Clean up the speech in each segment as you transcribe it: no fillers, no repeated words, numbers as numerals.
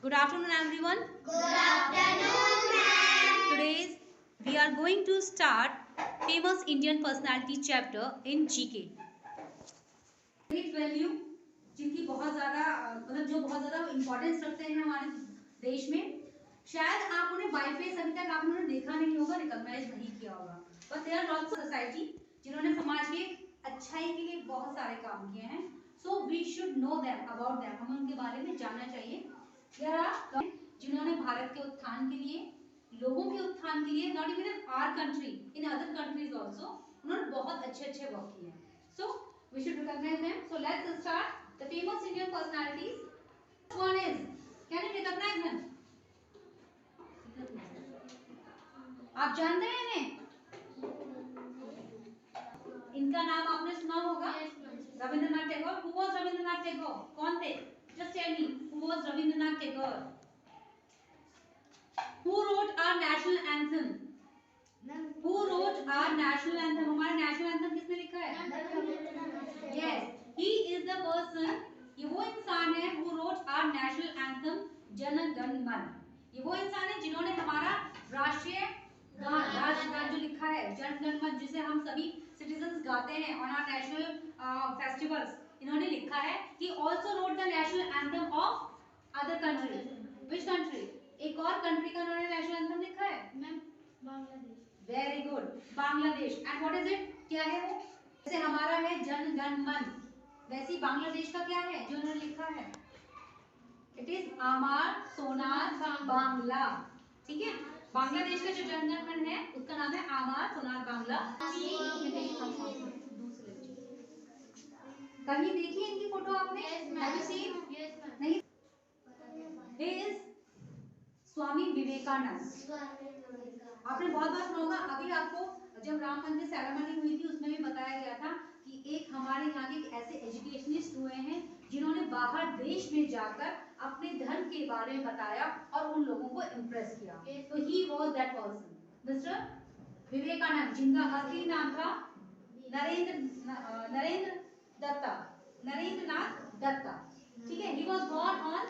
Good afternoon, everyone. Good afternoon, ma'am. Today we are going to start famous Indian personality chapter in GK. Great value जिनकी बहुत ज़्यादा मतलब जो बहुत ज़्यादा इम्पोर्टेंस रखते हैं हमारे देश में, शायद आप उन्हें बाई फेस अभी तक आपने उन्हें देखा नहीं होगा, रिकॉग्नाइज नहीं किया होगा, but there are lots of society जिन्होंने समाज के अच्छाई के लिए बहुत सारे काम किए हैं. So we should know them about them, हमें उनके बारे में जानना चाहिए. देयर आर जिन्होंने भारत के उत्थान के लिए, लोगों के उत्थान के लिए, not even in our country, in other countries also, उन्होंने बहुत अच्छे वर्क किए हैं. सो we should recognize them. So let's start the famous Indian personalities. One is, can you recognize them? आप जानते हैं इन्हें? इनका नाम आपने सुना होगा, रविंद्रनाथ टैगोर. Who was Rabindranath Tagore? कौन थे? Just tell me, who was Rabindranath Tagore? Who wrote our national anthem? Who wrote our national anthem? हमारा national anthem किसने लिखा है? Yes, he is the person. ये वो इंसान है who wrote our national anthem Jana Gana मन. ये वो इंसान है जिन्होंने हमारा राष्ट्रीय गान, राष्ट्रगान जो लिखा है जन गण मन, जिसे हम सभी सिटीजन्स गाते हैं on our national festivals, इन्होंने लिखा है. He also wrote the national anthem of other country. Which country? एक और कंट्री का उन्होंने national anthem लिखा है. Bangladesh. Very good, Bangladesh. And what is it? क्या है वो? जैसे हमारा है जन गण मन, वैसे ही बांग्लादेश का क्या है जो उन्होंने लिखा है? इट इज अमार सोनार बांग्ला. ठीक है, बांग्लादेश का जो जन गण मन है उसका नाम है अमार सोनार बांग्ला. कहीं देखी इनकी फोटो आपने? Have you seen? नहीं. He is Swami Vivekananda. आपने बहुत बार सुना होगा. अभी आपको जब राम मंदिर सेरेमनी हुई थी उसमें भी बताया गया था कि एक हमारे यहाँ के ऐसे एजुकेशनिस्ट हुए हैं जिन्होंने बाहर देश में जाकर अपने धर्म के बारे में बताया और उन लोगों को इम्प्रेस किया. तो he was that person, mister Vivekananda, जिनका असली नाम था नरेंद्रनाथ दत्ता. ठीक है, he was born on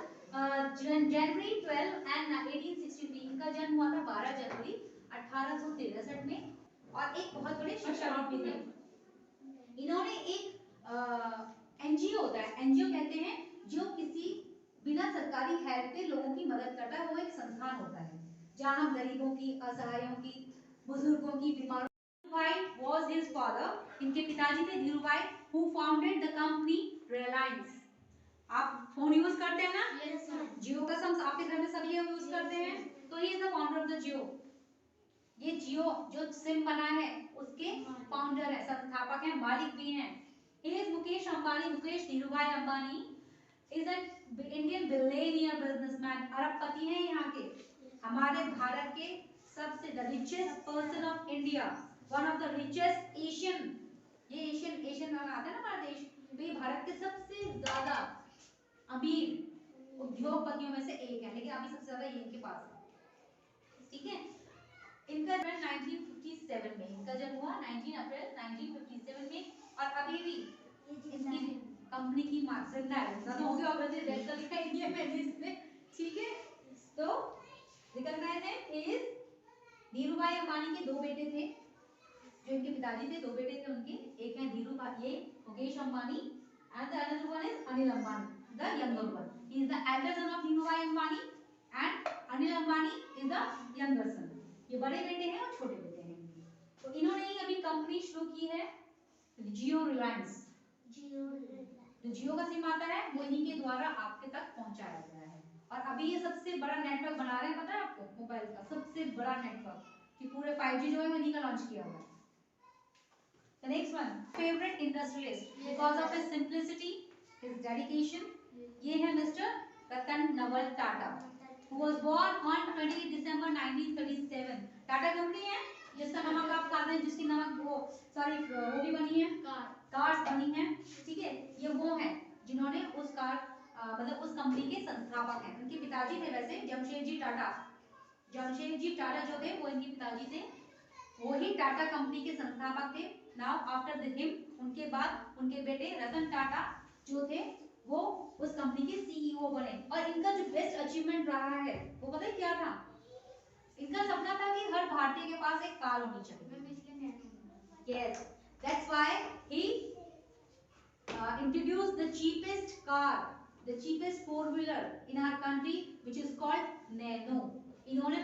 January 12 and 1863. इनका जन्म हुआ था 12 जनवरी 1863 में. और एक बहुत बड़े शिक्षाविद भी थे. इन्होंने एक एनजीओ होता है, एनजीओ कहते हैं जो किसी बिना सरकारी हेल्प के लोगों की मदद करता है, वो एक संस्थान होता है जहां हम गरीबों की, असहायों की, बुजुर्गों की, बीमारों. Dhirubhai was his father. इनके पिताजी थे Dhirubhai, who founded the company Reliance. आप फोन यूज करते हैं ना? Yes, ma'am. जियो का सम आपके घर में सभी यूज करते हैं. तो he is the founder of the Jio. ये जियो जो सिम बना है उसके फाउंडर है, संस्थापक हैं, मालिक भी हैं. Is Mukesh Ambani. Mukesh Dhirubhai Ambani is an Indian billionaire businessman. अरबपति हैं यहाँ के, हमारे भारत के सबसे the richest person of India, one of the richest Asian. ये एशियन में आता है ना हमारा देश, तो ये भारत के सबसे ज्यादा अमीर उद्योगपतियों में से एक है, लेकिन अभी सबसे ज्यादा ये इनके पास है. ठीक है, इनका जन्म 1957 में, इनका जन्म हुआ 19 अप्रैल 1957 में. और अभी भी इनकी कंपनी की मार्क जिंदा है. ज्यादा हो गया और रेड कलर लिखा है मैंने इसमें. ठीक है, तो रिकॉग्नाइज है. इज धीरूभाई अंबानी के दो बेटे थे जो इनके पिताजी थे. दो बेटे थे उनके, एक है धीरूभाई, ये Mukesh Ambani, and the another one is Anil Ambani, the younger one. He is the elder son of Dhirubhai Ambani and Anil Ambani is the younger son. ये बड़े बेटे हैं और छोटे बेटे हैं. तो इन्होंने ही अभी कंपनी शुरू की है जियो रिलायंस. जो जियो का सिम आता है वो इन्हीं के द्वारा आपके तक पहुंचाया गया है. और अभी ये सबसे बड़ा नेटवर्क बना रहे हैं, पता है आपको, मोबाइल का सबसे बड़ा नेटवर्क, कि पूरे 5G जो है वो इन्हीं का लॉन्च किया हुआ है. The next one, favorite industrialist because of his simplicity, his dedication. ये है mister Ratan Naval Tata, who was born on 28 December 1937. Tata company है जिसका नमक आप खाते हैं, जिसकी नमक वो भी बनी है, कार्स बनी है. ठीक है, ये वो है जिन्होंने उस मतलब उस कंपनी के संस्थापक हैं. उनके पिताजी थे वैसे जमशेदजी टाटा. जमशेदजी टाटा जो थे वो इनके पिताजी थे, वो ही टाटा कंपनी के संस्थापक थे. नाउ आफ्टर हिम, उनके बाद उनके बेटे रतन टाटा जो थे वो उस कंपनी के सीईओ बने। और इनका जो बेस्ट अचीवमेंट रहा है वो पता है क्या था? इनका सपना था कि हर भारतीय के पास एक कार होनी चाहिए। Yes, that's why he introduced the cheapest car, the cheapest four-wheeler in our country, which is called Nano. इन्होंने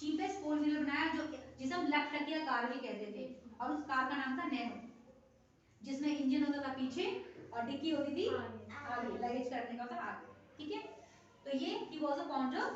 cheapest four-wheeler बनाया जो जिसे हम लखटकिया कार भी कहते थे, और उस कार का नाम था नैनो, जिसमें इंजन होता था पीछे और डिक्की होती थी आगे, लगेज करने का होता आगे। ठीक है, तो ये he was a founder